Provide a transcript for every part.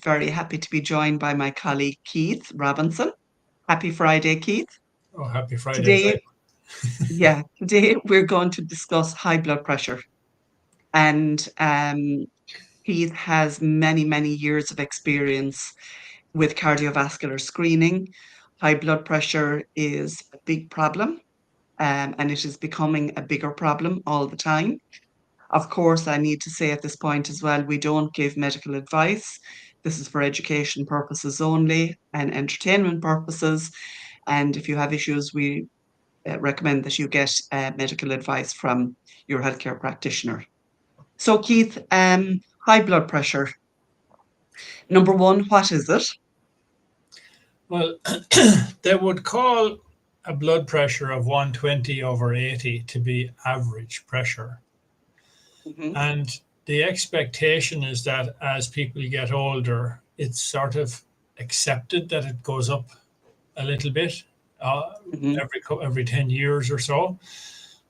very happy to be joined by my colleague Keith Robinson. Happy Friday, Keith. Oh, happy Friday Today, again. today we're going to discuss high blood pressure. And Keith has many, many years of experience with cardiovascular screening. High blood pressure is a big problem, and it is becoming a bigger problem all the time. Of course, I need to say at this point as well, we don't give medical advice. This is for education purposes only and entertainment purposes. And if you have issues, we recommend that you get medical advice from your healthcare practitioner. So, Keith, high blood pressure. Number one, what is it? Well, they would call a blood pressure of 120/80 to be average pressure. Mhm. And the expectation is that as people get older, it's sort of accepted that it goes up a little bit uh, Mhm. every 10 years or so,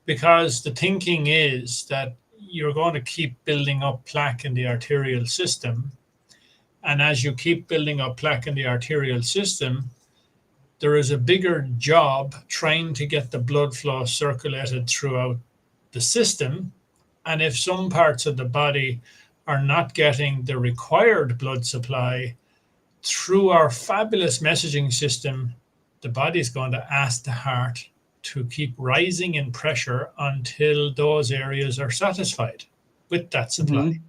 because the thinking is that you're going to keep building up plaque in the arterial system. And as you keep building up plaque in the arterial system, there is a bigger job trying to get the blood flow circulated throughout the system. And if some parts of the body are not getting the required blood supply through our fabulous messaging system, the body is going to ask the heart to keep rising in pressure until those areas are satisfied with that supply. Mhm.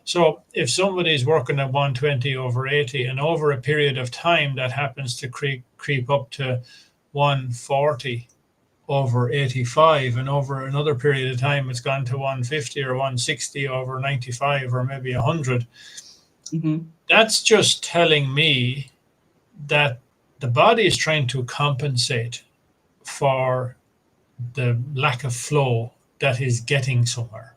So if somebody is working at 120/80 and over a period of time that happens to creep up to 140/85, and over another period of time it's gone to 150 or 160/95 or maybe 100, Mhm. that's just telling me that the body is trying to compensate for the lack of flow that is getting somewhere.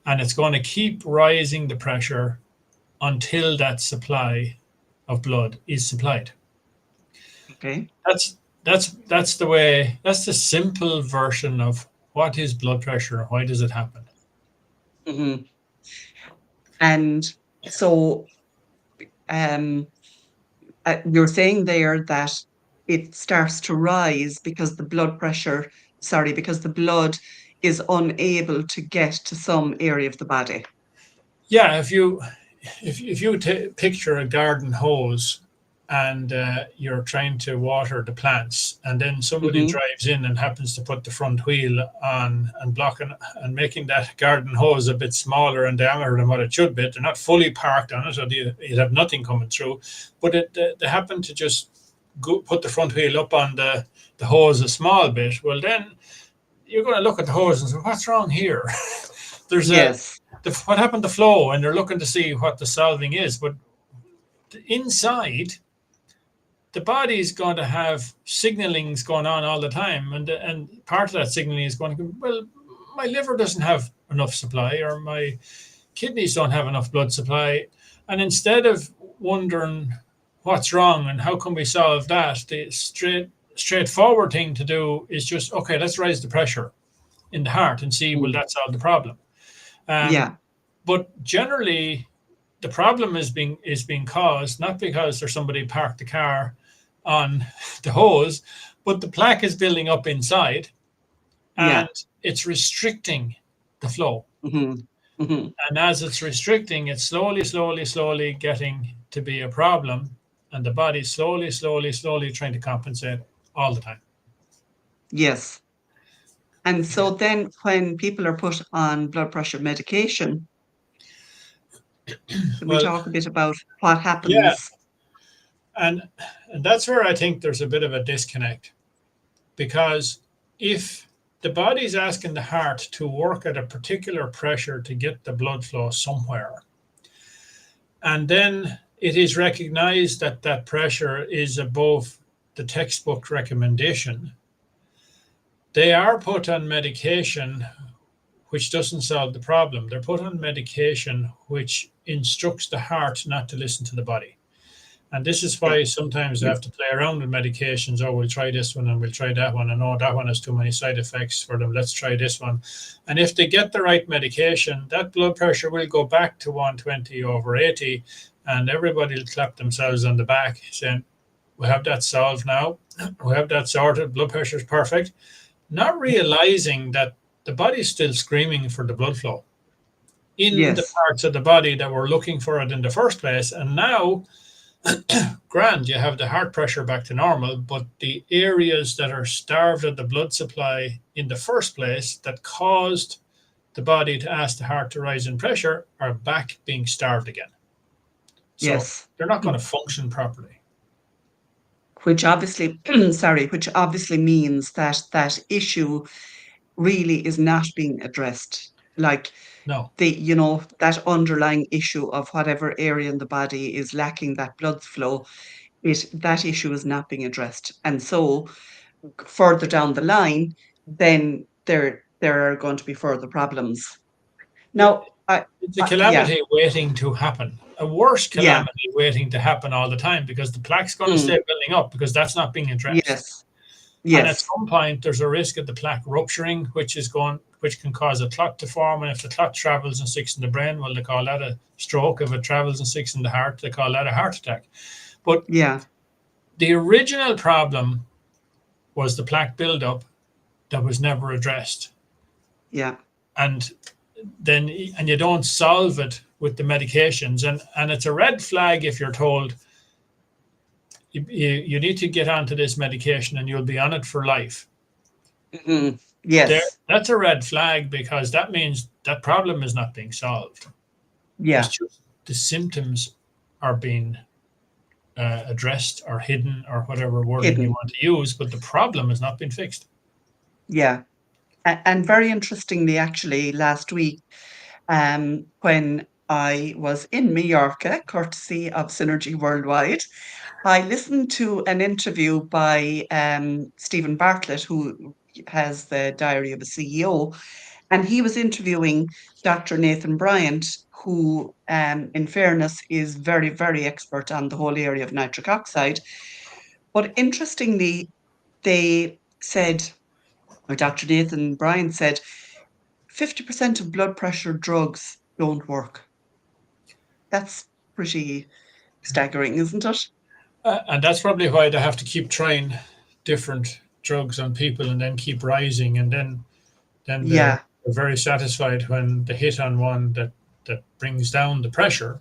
And it's going to keep rising the pressure until that supply of blood is supplied. Okay. That's the way. That's the simple version of what is blood pressure and why does it happen. Mhm. And so, um, you're saying there that it starts to rise because the blood pressure, sorry, because the blood is unable to get to some area of the body. Yeah, if you picture a garden hose and you're trying to water the plants, and then somebody Hmm. drives in and happens to put the front wheel on and blocking and making that garden hose a bit smaller in diameter than what it should be. They're not fully parked on it, so you'd have nothing coming through. But they happen to just put the front wheel up on the hose a small bit. Well, then you're going to look at the hose and say, "What's wrong here?" There's Yes. what happened to flow, and they're looking to see what the solving is. But inside, the body is going to have signalings going on all the time, and part of that signaling is going to go, well, my liver doesn't have enough supply, or my kidneys don't have enough blood supply, and instead of wondering what's wrong and how can we solve that, the straightforward thing to do is just, okay, let's raise the pressure in the heart and see, will Mm. that solve the problem? Um, Yeah. but generally, the problem is being caused not because there's somebody parked the car on the hose, but the plaque is building up inside and Yeah. it's restricting the flow. Hmm. Hmm. And as it's restricting, it's slowly, slowly, slowly getting to be a problem, and the body's slowly, slowly, slowly trying to compensate all the time. Yes. And so then when people are put on blood pressure medication, can we Well, talk a bit about what yeah, happens? and and that's where I think there's a bit of a disconnect, because if the body's asking the heart to work at a particular pressure to get the blood flow somewhere, and then it is recognized that that pressure is above the textbook recommendation, they are put on medication which doesn't solve the problem. They're put on medication which instructs the heart not to listen to the body. And this is Yeah. why sometimes they have to play around with medications. Oh, we'll try this one and we'll try that one. And oh, that one has too many side effects for them. Let's try this one. And if they get the right medication, that blood pressure will go back to 120/80. and everybody will clap themselves on the back saying, we have that solved now. We have that sorted. Blood pressure is perfect. Not realizing that the body is still screaming for the blood flow in the Yes. parts of the body that were looking for it in the first place. And now, grand, you have the heart pressure back to normal, but the areas that are starved of the blood supply in the first place that caused the body to ask the heart to rise in pressure are back being starved again. So Yes. they're not going to function properly. Which obviously, sorry, which obviously means that that issue really is not being addressed. Like No. that underlying issue of whatever area in the body is lacking that blood flow, that issue is not being addressed. And so further down the line, then there are going to be further problems. Yeah, Now, it's a yeah, calamity waiting to happen. A worse yeah, calamity waiting to happen all the time because the plaque's going to mm, stay building up because that's not being addressed. yes, And at yes, some point, there's a risk of the plaque rupturing, which can cause a clot to form. And if the clot travels and sticks in the brain, well, they call that a stroke. If it travels and sticks in the heart, they call that a heart attack. But yeah, the original problem was the plaque buildup that was never addressed. yeah, And and you don't solve it with the medications. And it's a red flag if you're told you need to get onto this medication and you'll be on it for life. yes, That's a red flag because that means that problem is not being solved. It's yeah, just the symptoms are being addressed or hidden or whatever wording you hidden, want to use, but the problem has not been fixed. yeah. And very interestingly, actually, last week, when I was in Mallorca, courtesy of Synergy Worldwide, I listened to an interview by Stephen Bartlett, who has the Diary of a CEO, and he was interviewing Dr. Nathan Bryant, who, in fairness, is very, very expert on the whole area of nitric oxide. But interestingly, they said, or Dr. Nathan Bryant said, 50% of blood pressure drugs don't work. That's pretty staggering, isn't it? And that's probably why they have to keep trying different drugs on people and then keep rising. And then they're Yeah. very satisfied when they hit on one that brings down the pressure,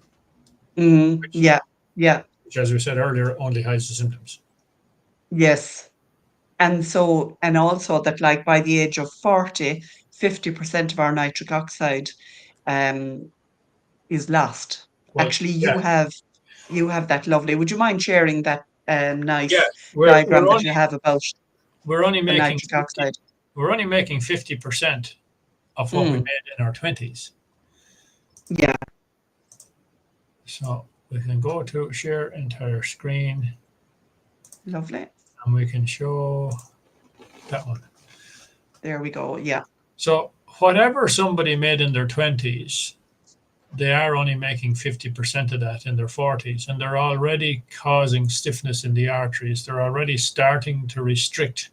which, Yeah. Yeah. which, as we said earlier, only hides the symptoms. Yes. And so, and also that like by the age of 40, 50% of our nitric oxide um, is lost. Well, Actually, yeah, you have that lovely. Would you mind sharing that yeah, nice we're diagram we're that you only have about we're only the making nitric 50 oxide? we're only making 50% of what we Mm, made in our 20s. yeah, So we can go to share entire screen lovely. and we can show that one. There we go. Yeah. So whatever somebody made in their 20s, they are only making 50% of that in their 40s, and they're already causing stiffness in the arteries. They're already starting to restrict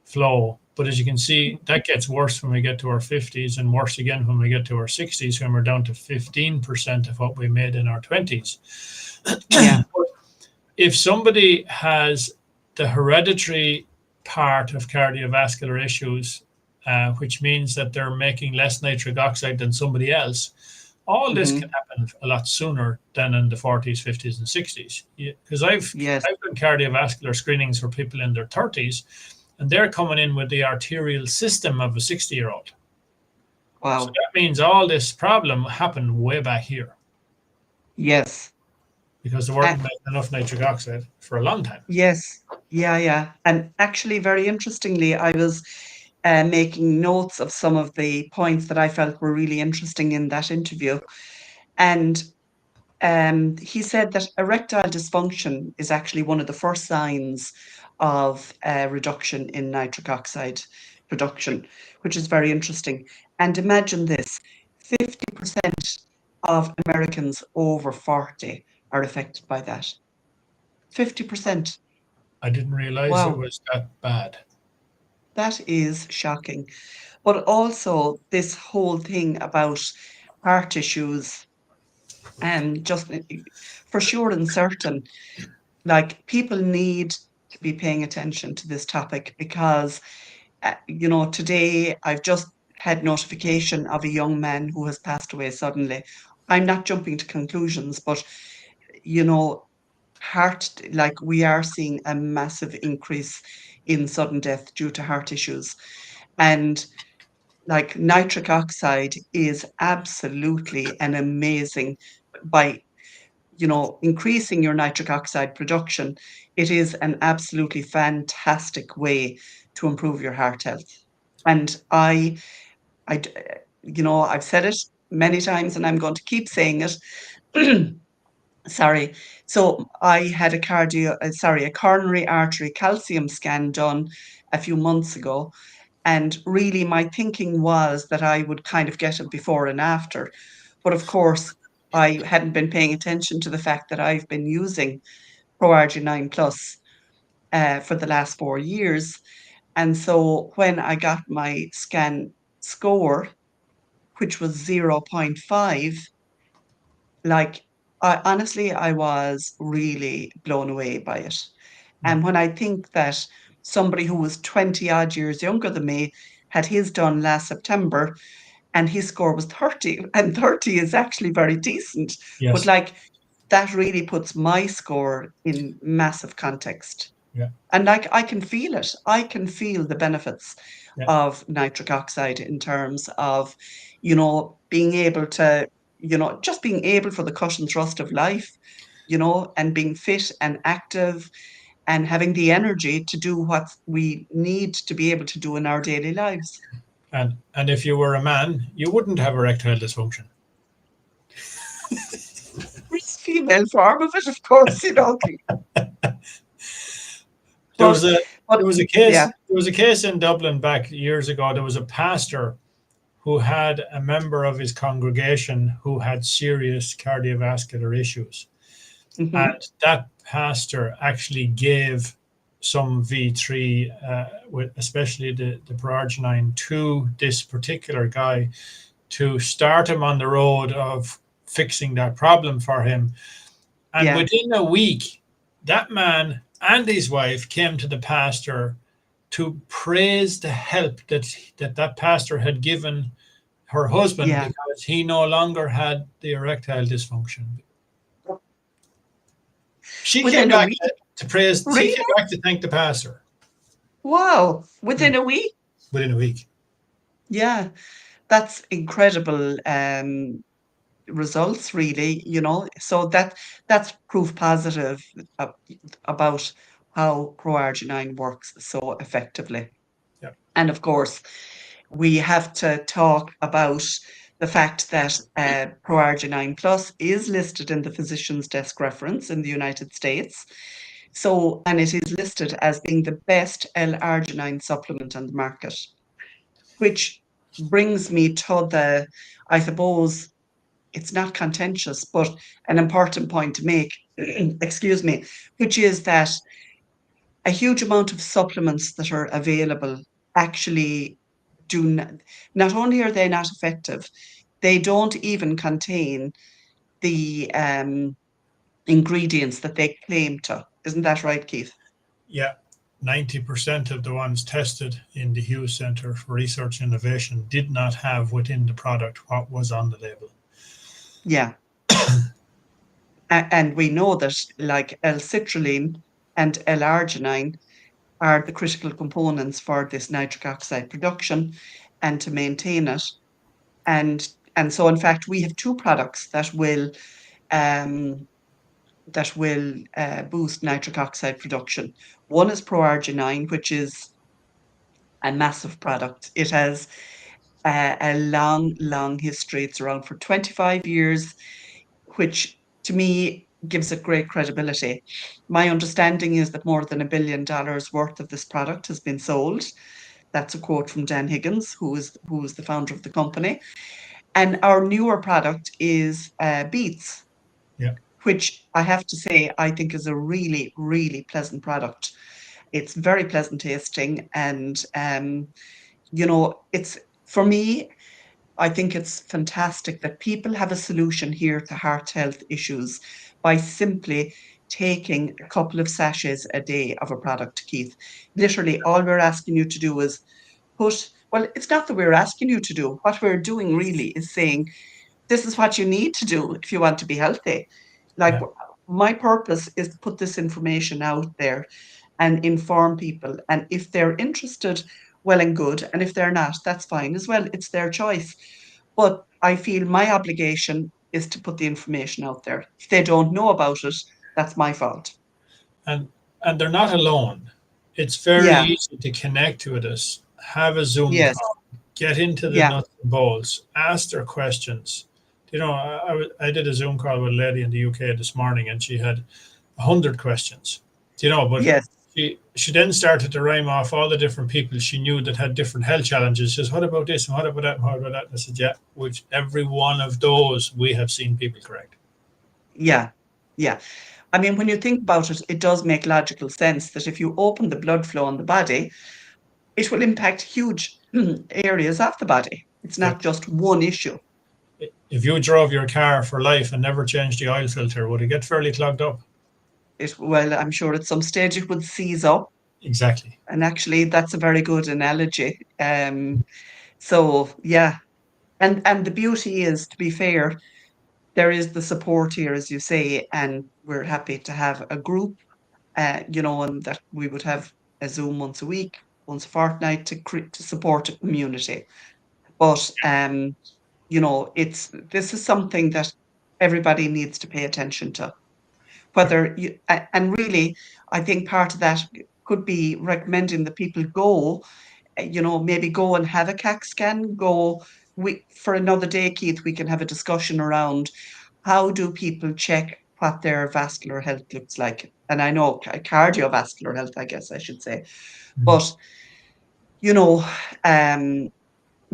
flow. But as you can see, that gets worse when we get to our 50s and worse again when we get to our 60s, when we're down to 15% of what we made in our 20s. Yeah. If somebody has the hereditary part of cardiovascular issues, which means that they're making less nitric oxide than somebody else, all this Hmm. can happen a lot sooner than in the 40s, 50s, and 60s. Because Yes. I've done cardiovascular screenings for people in their 30s, and they're coming in with the arterial system of a 60-year-old. So Wow. that means all this problem happened way back here Yes. because they weren't making enough nitric oxide for a long time. Yes. Yeah, yeah. And actually, very interestingly, I was making notes of some of the points that I felt were really interesting in that interview. And he said that erectile dysfunction is actually one of the first signs of reduction in nitric oxide production, which is very interesting. And imagine this, 50% of Americans over 40 are affected by that. 50%. I didn't realize it Wow, was that bad. that is shocking. But also, this whole thing about heart issues just for sure and certain, like people need to be paying attention to this topic because, today I've just had notification of a young man who has passed away suddenly. I'm not jumping to conclusions, but, you know, like we are seeing a massive increase in sudden death due to heart issues. And like nitric oxide is absolutely an amazing, by increasing your nitric oxide production, it is an absolutely fantastic way to improve your heart health. And I, d- I've said it many times, and I'm going to keep saying it. Sorry. So I had a coronary artery calcium scan done a few months ago, and really my thinking was that I would kind of get a before and after. But of course, I hadn't been paying attention to the fact that I've been using ProRG9 Plus for the last 4 years. And so when I got my scan score, which was zero point 0.5, like I was really blown away by it. Yeah. And when I think that somebody who was 20 odd years younger than me had his done last September and his score was 30, and 30 is actually very decent. But Yes. like that really puts my score in massive context. Yeah. And like I can feel it. I can feel the benefits Yeah. of nitric oxide in terms of, being able to, just being able for the cut and thrust of life, and being fit and active and having the energy to do what we need to be able to do in our daily lives. And if you were a man, you wouldn't have erectile dysfunction. It's female form of it, of course, There was but a but there was a case yeah. there was a case in Dublin back years ago. There was a pastor who had a member of his congregation who had serious cardiovascular issues. Hmm. And that pastor actually gave some V3, especially the Proarginine, to this particular guy to start him on the road of fixing that problem for him. And Yeah, within a week, that man and his wife came to the pastor to praise the help that pastor had given her husband yeah. because he no longer had the erectile dysfunction. She came Within a back week, to praise. She really? came back to thank the pastor. Wow, Hmm. within a week? Within a week. Yeah, that's incredible results, really, So that's proof positive a- about how ProArginine works so effectively. Yeah. And of course, we have to talk about the fact that ProArginine Plus is listed in the physician's desk reference in the United States. So, and it is listed as being the best L-arginine supplement on the market, which brings me to I suppose, it's not contentious, but an important point to make, excuse me, which is that a huge amount of supplements that are available actually do not only are they not effective, they don't even contain the ingredients that they claim to. Isn't that right, Keith? Yeah. 90% of the ones tested in the Hughes Center for Research and Innovation did not have within the product what was on the label. Yeah. And we know that like L-citrulline and L-arginine are the critical components for this nitric oxide production and to maintain it. And and so in fact we have two products um, that will boost nitric oxide production. One is ProArginine, which is a massive product. It has a long, long history. It's around for 25 years, which to me gives it great credibility. My understanding is that more than $1 billion worth of this product has been sold. That's a quote from Dan Higgins, who is the founder of the company. And our newer product is Beats, Yeah. which I have to say I think is a really, really pleasant product. It's very pleasant tasting, and it's for me. I think it's fantastic that people have a solution here to heart health issues by simply taking a couple of sachets a day of a product, Keith. Literally, all we're asking you to do is well, it's not that we're asking you to do. What we're doing really is saying, this is what you need to do if you want to be healthy. Like, Yeah. my purpose is to put this information out there and inform people. And if they're interested, well and good. And if they're not, that's fine as well. It's their choice. But I feel my obligation is to put the information out there. If they don't know about it, that's my fault. and and they're not alone. It's very Yeah. easy to connect with us, have a Zoom Yes. call, get into the Yeah. nuts and bolts, ask their questions. I did a Zoom call with a lady in the UK this morning, and she had 100 questions. But Yes. she then started to rhyme off all the different people she knew that had different health challenges. She says, "What about this and what about that and what about that?" And I said, "Yeah, which every one of those we have seen people correct." Yeah. Yeah. I mean, when you think about it, it does make logical sense that if you open the blood flow in the body, it will impact huge areas of the body. It's Yeah. not just one issue. If you drove your car for life and never changed the oil filter, would it get fairly clogged up? Well, I'm sure at some stage it would seize up. Exactly. And actually, that's a very good analogy. So yeah, and the beauty is, to be fair, there is the support here, as you say, and we're happy to have a group, and that we would have a Zoom once a week, once a fortnight to support a community. But it's this is something that everybody needs to pay attention to. And really, I think part of that could be recommending that people go, maybe go and have a CAC scan. For another day, Keith, we can have a discussion around how do people check what their vascular health looks like. And I know cardiovascular health, I guess I should say, Mm. but you know, um,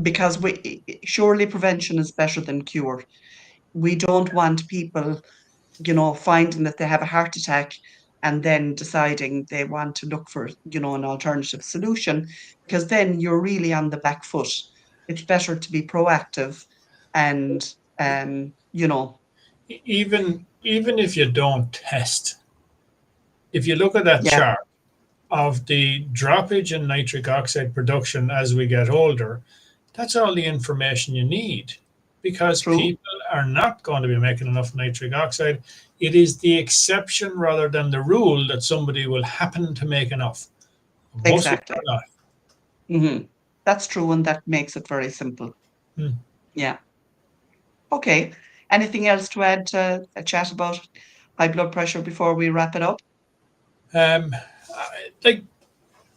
because surely prevention is better than cure. We don't want people, finding that they have a heart attack and then deciding they want to look for, an alternative solution, because then you're really on the back foot. It's better to be proactive and, you know, Even if you don't test, if you look at that yeah, chart of the droppage in nitric oxide production as we get older, that's all the information you need, because true, people are not going to be making enough nitric oxide. It is the exception rather than the rule that somebody will happen to make enough. Most people exactly. are not. hmm That's true, and that makes it very simple. Hmm. Yeah. Okay. Anything else to add to a chat about high blood pressure before we wrap it up? Like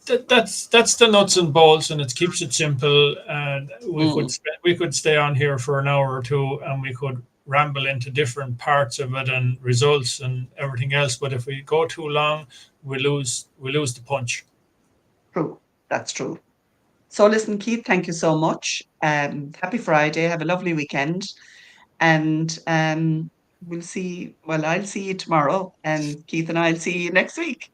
that's the nuts and bolts, and it keeps it simple. And Mm, we could stay on here for an hour or two, and we could ramble into different parts of it and results and everything else. But if we go too long, we lose the punch. true. That's true. So listen, Keith, thank you so much. Happy Friday. Have a lovely weekend. And I'll see you tomorrow. And Keith and I'll see you next week.